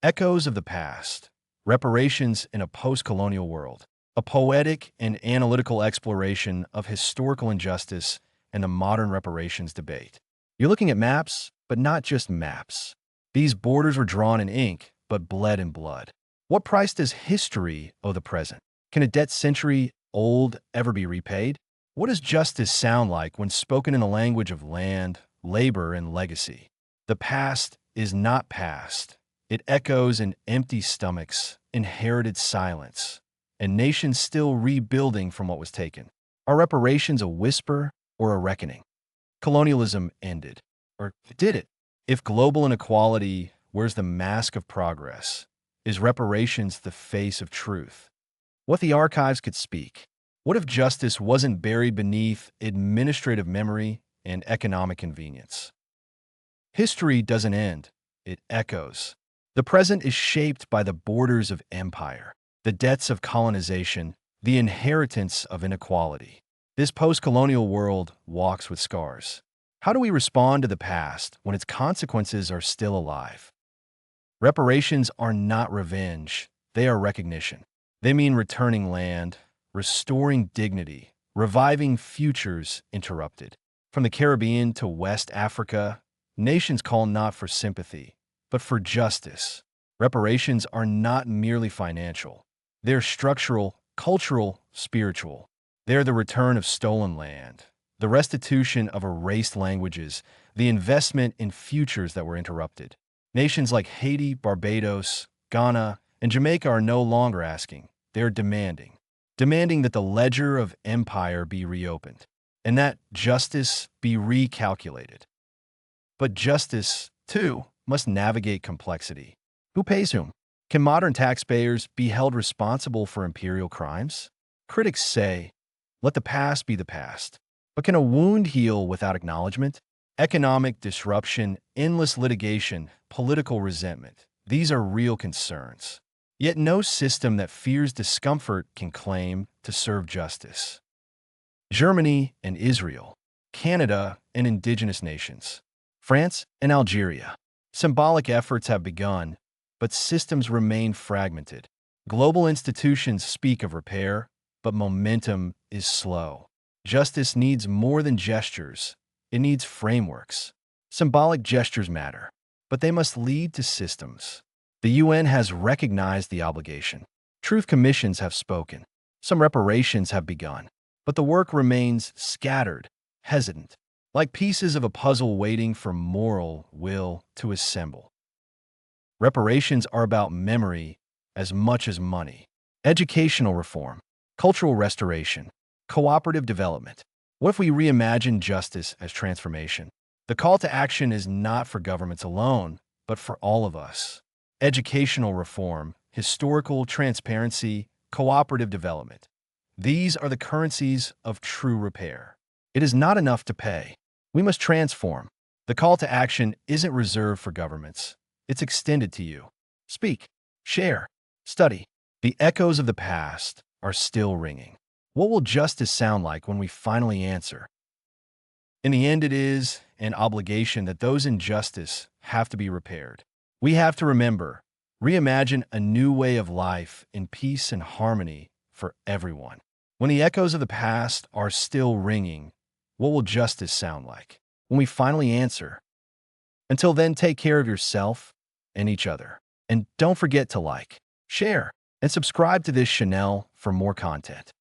Echoes of the Past, Reparations in a Post-Colonial World, a poetic and analytical exploration of historical injustice and the modern reparations debate. You're looking at maps, but not just maps. These borders were drawn in ink, but bled in blood. What price does history owe the present? Can a debt century old ever be repaid? What does justice sound like when spoken in the language of land, labor, and legacy? The past is not past. It echoes in empty stomachs, inherited silence, and nations still rebuilding from what was taken. Are reparations a whisper or a reckoning? Colonialism ended. Or did it? If global inequality wears the mask of progress, is reparations the face of truth? What the archives could speak? What if justice wasn't buried beneath administrative memory and economic convenience? History doesn't end, it echoes. The present is shaped by the borders of empire, the debts of colonization, the inheritance of inequality. This post-colonial world walks with scars. How do we respond to the past when its consequences are still alive? Reparations are not revenge, they are recognition. They mean returning land, restoring dignity, reviving futures interrupted. From the Caribbean to West Africa, nations call not for sympathy, but for justice. Reparations are not merely financial. They're structural, cultural, spiritual. They're the return of stolen land, the restitution of erased languages, the investment in futures that were interrupted. Nations like Haiti, Barbados, Ghana, and Jamaica are no longer asking. They're demanding. Demanding that the ledger of empire be reopened, and that justice be recalculated. But justice, too, must navigate complexity. Who pays whom? Can modern taxpayers be held responsible for imperial crimes? Critics say, let the past be the past. But can a wound heal without acknowledgement? Economic disruption, endless litigation, political resentment. These are real concerns. Yet no system that fears discomfort can claim to serve justice. Germany and Israel, Canada and indigenous nations, France and Algeria. Symbolic efforts have begun, but systems remain fragmented. Global institutions speak of repair, but momentum is slow. Justice needs more than gestures. It needs frameworks. Symbolic gestures matter, but they must lead to systems. The UN has recognized the obligation. Truth commissions have spoken. Some reparations have begun, but the work remains scattered, hesitant, like pieces of a puzzle waiting for moral will to assemble. Reparations are about memory as much as money. Educational reform, cultural restoration, cooperative development. What if we reimagine justice as transformation? The call to action is not for governments alone, but for all of us. Educational reform, historical transparency, cooperative development. These are the currencies of true repair. It is not enough to pay. We must transform. The call to action isn't reserved for governments. It's extended to you. Speak, share, study. The echoes of the past are still ringing. What will justice sound like when we finally answer? In the end, it is an obligation that those in justice have to be repaired. We have to remember, reimagine a new way of life in peace and harmony for everyone. When the echoes of the past are still ringing, what will justice sound like when we finally answer? Until then, take care of yourself and each other. And don't forget to like, share, and subscribe to this channel for more content.